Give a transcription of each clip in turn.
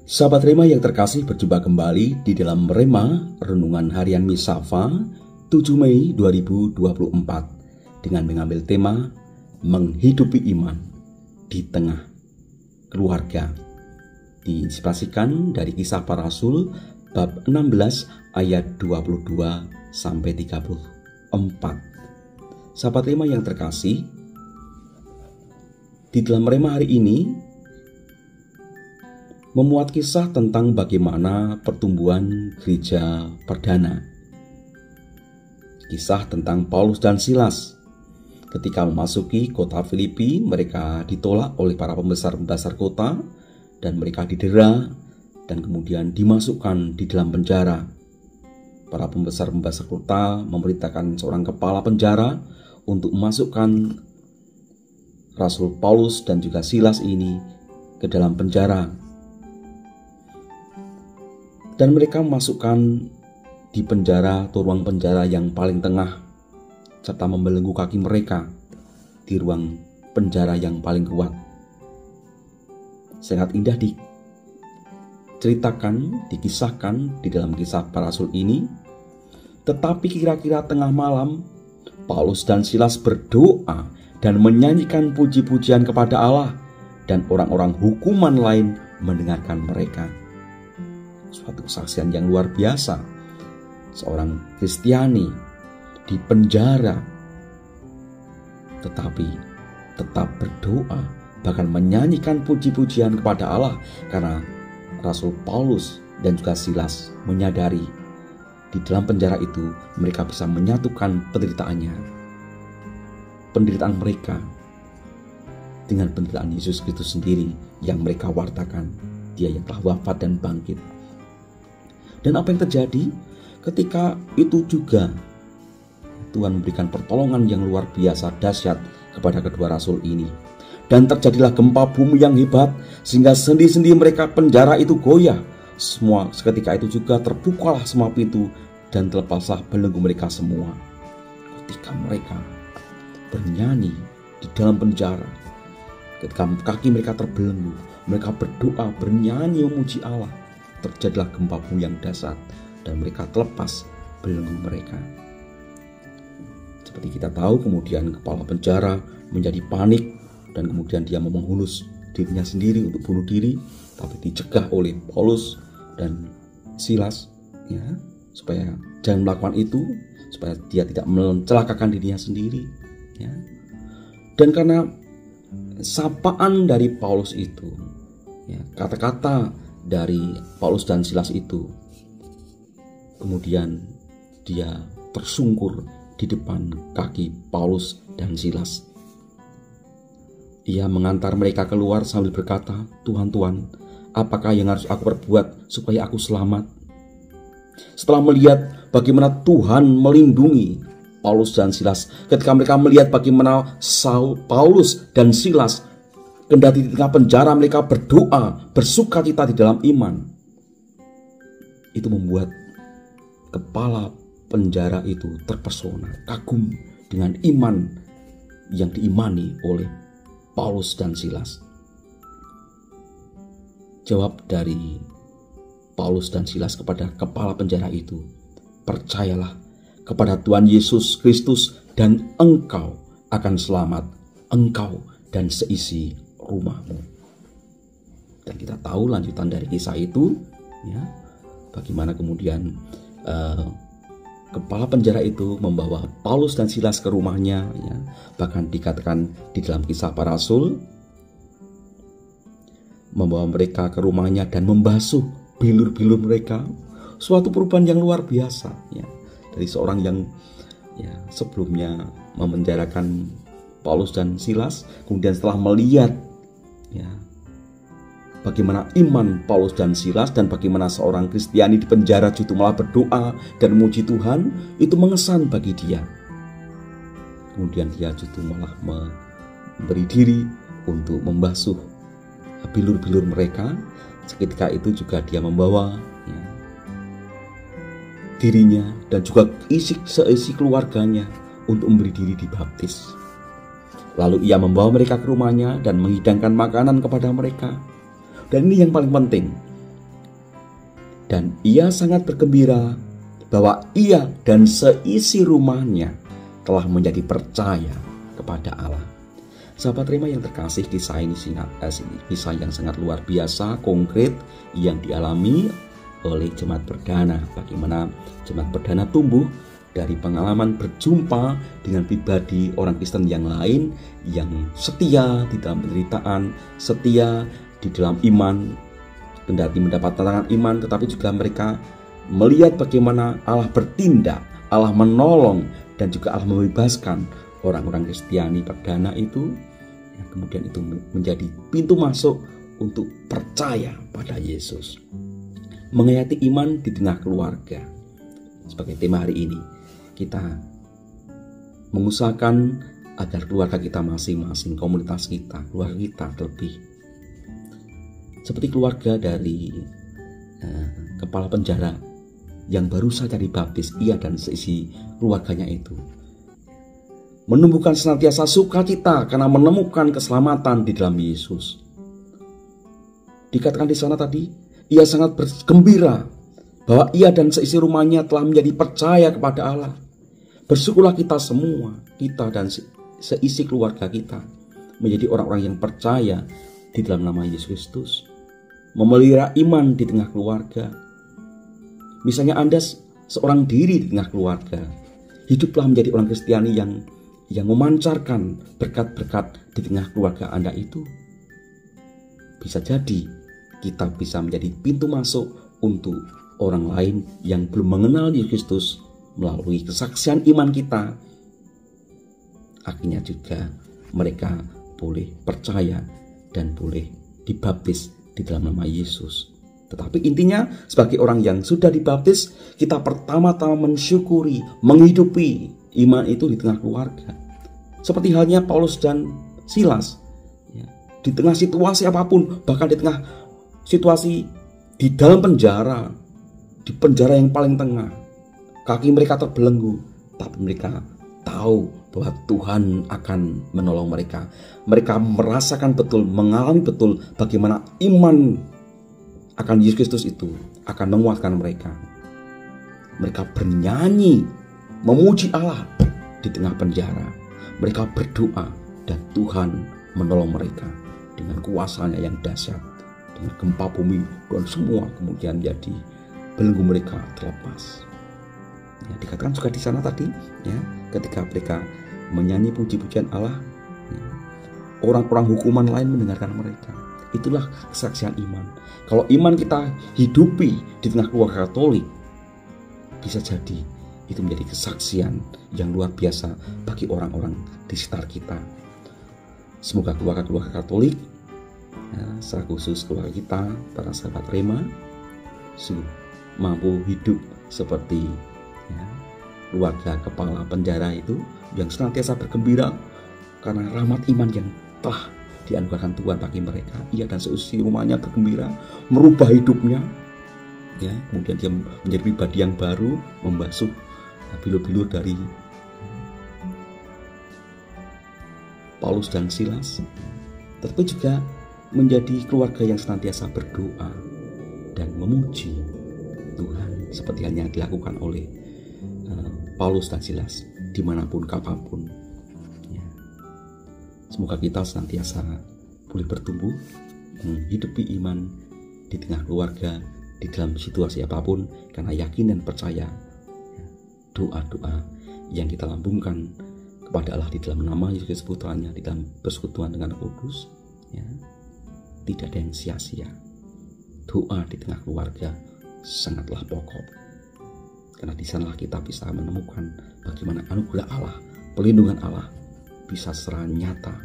Sahabat Rema yang terkasih, berjumpa kembali di dalam Rema Renungan Harian Misafa 7 Mei 2024 dengan mengambil tema Menghidupi Iman di Tengah Keluarga. Diinspirasikan dari Kisah Para Rasul bab 16 ayat 22 sampai 34. Sahabat Rema yang terkasih, di dalam Rema hari ini memuat kisah tentang bagaimana pertumbuhan gereja perdana. Kisah tentang Paulus dan Silas. Ketika memasuki kota Filipi, mereka ditolak oleh para pembesar-pembesar kota dan mereka didera dan kemudian dimasukkan di dalam penjara. Para pembesar-pembesar kota memerintahkan seorang kepala penjara untuk memasukkan Rasul Paulus dan juga Silas ini ke dalam penjara. Dan mereka memasukkan di penjara atau ruang penjara yang paling tengah, serta membelenggu kaki mereka di ruang penjara yang paling kuat. Sangat indah diceritakan, dikisahkan di dalam Kisah Para Rasul ini. Tetapi kira-kira tengah malam, Paulus dan Silas berdoa dan menyanyikan puji-pujian kepada Allah, dan orang-orang hukuman lain mendengarkan mereka. Suatu kesaksian yang luar biasa. Seorang Kristiani di penjara, tetapi tetap berdoa, bahkan menyanyikan puji-pujian kepada Allah, karena Rasul Paulus dan juga Silas menyadari di dalam penjara itu mereka bisa menyatukan penderitaan mereka dengan penderitaan Yesus Kristus sendiri yang mereka wartakan, Dia yang telah wafat dan bangkit. Dan apa yang terjadi ketika itu juga Tuhan memberikan pertolongan yang luar biasa dahsyat kepada kedua rasul ini. Dan terjadilah gempa bumi yang hebat sehingga sendi-sendi mereka penjara itu goyah. Semua seketika itu juga terbukalah semua pintu dan terlepaslah belenggu mereka semua. Ketika mereka bernyanyi di dalam penjara, ketika kaki mereka terbelenggu, mereka berdoa, bernyanyi memuji Allah, terjadilah gempa bumi yang dahsyat dan mereka terlepas belenggu mereka. Seperti kita tahu, kemudian kepala penjara menjadi panik dan kemudian dia mau menghunus dirinya sendiri untuk bunuh diri, tapi dicegah oleh Paulus dan Silas, ya, supaya jangan melakukan itu, supaya dia tidak mencelakakan dirinya sendiri, ya. Dan karena sapaan dari Paulus itu, ya, kata-kata dari Paulus dan Silas itu, kemudian dia tersungkur di depan kaki Paulus dan Silas. Ia mengantar mereka keluar sambil berkata, "Tuhan, Tuhan, apakah yang harus aku perbuat supaya aku selamat?" Setelah melihat bagaimana Tuhan melindungi Paulus dan Silas, ketika mereka melihat bagaimana Paulus dan Silas kendati di tengah penjara mereka berdoa, bersukacita di dalam iman, itu membuat kepala penjara itu terpesona, kagum dengan iman yang diimani oleh Paulus dan Silas. Jawab dari Paulus dan Silas kepada kepala penjara itu, "Percayalah kepada Tuhan Yesus Kristus dan engkau akan selamat, engkau dan seisi rumahmu." Dan kita tahu lanjutan dari kisah itu, ya, bagaimana kemudian kepala penjara itu membawa Paulus dan Silas ke rumahnya, ya. Bahkan dikatakan di dalam Kisah Para Rasul, membawa mereka ke rumahnya dan membasuh bilur-bilur mereka. Suatu perubahan yang luar biasa, ya, dari seorang yang, ya, sebelumnya memenjarakan Paulus dan Silas, kemudian setelah melihat, ya, bagaimana iman Paulus dan Silas dan bagaimana seorang Kristiani di penjara justru malah berdoa dan memuji Tuhan, itu mengesan bagi dia. Kemudian dia justru malah memberi diri untuk membasuh bilur-bilur mereka. Seketika itu juga dia membawa, ya, dirinya dan juga seisi keluarganya untuk memberi diri dibaptis. Lalu ia membawa mereka ke rumahnya dan menghidangkan makanan kepada mereka. Dan ini yang paling penting, Dan ia sangat bergembira bahwa ia dan seisi rumahnya telah menjadi percaya kepada Allah. Sahabat Rema yang terkasih, kisah ini kisah yang sangat luar biasa, konkret yang dialami oleh jemaat perdana. Bagaimana jemaat perdana tumbuh dari pengalaman berjumpa dengan pribadi orang Kristen yang lain yang setia di dalam penderitaan, setia di dalam iman, kendati mendapat tantangan iman, tetapi juga mereka melihat bagaimana Allah bertindak, Allah menolong, dan juga Allah membebaskan orang-orang Kristiani perdana itu. Yang kemudian itu menjadi pintu masuk untuk percaya pada Yesus. Menghayati iman di tengah keluarga. Sebagai tema hari ini, kita mengusahakan agar keluarga kita masing-masing, komunitas kita, keluarga kita terlebih seperti keluarga dari kepala penjara yang baru saja dibaptis, ia dan seisi keluarganya itu menumbuhkan senantiasa sukacita karena menemukan keselamatan di dalam Yesus. Dikatakan di sana tadi, ia sangat bergembira bahwa ia dan seisi rumahnya telah menjadi percaya kepada Allah. Bersyukurlah kita semua, kita dan seisi keluarga kita menjadi orang-orang yang percaya di dalam nama Yesus Kristus, memelihara iman di tengah keluarga. Misalnya Anda seorang diri di tengah keluarga, hiduplah menjadi orang Kristiani yang memancarkan berkat-berkat di tengah keluarga Anda itu. Bisa jadi kita bisa menjadi pintu masuk untuk orang lain yang belum mengenal Yesus Kristus melalui kesaksian iman kita. Akhirnya juga mereka boleh percaya dan boleh dibaptis di dalam nama Yesus. Tetapi intinya sebagai orang yang sudah dibaptis, kita pertama-tama mensyukuri, menghidupi iman itu di tengah keluarga. Seperti halnya Paulus dan Silas, di tengah situasi apapun, bahkan di tengah situasi di dalam penjara, di penjara yang paling tengah, kaki mereka terbelenggu, tapi mereka tahu bahwa Tuhan akan menolong mereka. Mereka merasakan betul, mengalami betul bagaimana iman akan Yesus Kristus itu akan menguatkan mereka. Mereka bernyanyi, memuji Allah di tengah penjara. Mereka berdoa dan Tuhan menolong mereka dengan kuasanya yang dahsyat, dengan gempa bumi dan semua kemudian jadi belenggu mereka terlepas. Ya, dikatakan juga di sana tadi, ya, ketika mereka menyanyi puji-pujian Allah, ya, orang-orang hukuman lain mendengarkan mereka. Itulah kesaksian iman. Kalau iman kita hidupi di tengah keluarga Katolik, bisa jadi itu menjadi kesaksian yang luar biasa bagi orang-orang di sekitar kita. Semoga keluarga-keluarga Katolik, ya, secara khusus keluarga kita, para sahabat Rema, mampu hidup seperti, ya, keluarga kepala penjara itu yang senantiasa bergembira karena rahmat iman yang telah dianugerahkan Tuhan bagi mereka. Ia dan seisi rumahnya bergembira, merubah hidupnya, ya, kemudian dia menjadi pribadi yang baru, membasuh bilur-bilur dari Paulus dan Silas. Tetapi juga menjadi keluarga yang senantiasa berdoa dan memuji Tuhan seperti halnya dilakukan oleh Paulus dan Silas dimanapun kapanpun. Ya. Semoga kita senantiasa boleh bertumbuh, menghidupi iman di tengah keluarga, di dalam situasi apapun, karena yakin dan percaya doa-doa yang kita lambungkan kepada Allah di dalam nama Yesus Putranya, di dalam persekutuan dengan Roh Kudus, ya, tidak ada yang sia-sia. Doa di tengah keluarga sangatlah pokok, karena di sanalah kita bisa menemukan bagaimana anugerah Allah, pelindungan Allah bisa secara nyata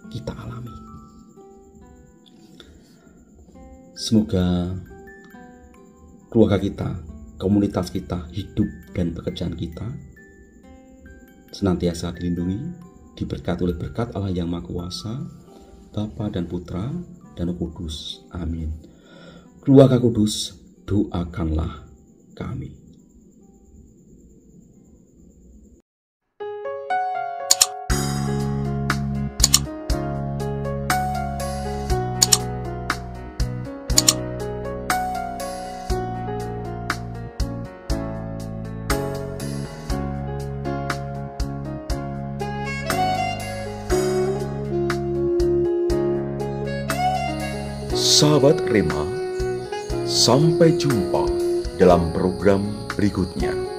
kita alami. Semoga keluarga kita, komunitas kita, hidup dan pekerjaan kita senantiasa dilindungi, diberkati oleh berkat Allah yang Maha Kuasa, Bapa dan Putra dan Roh Kudus. Amin. Keluarga kudus, doakanlah kami. Sahabat Rema, sampai jumpa dalam program berikutnya.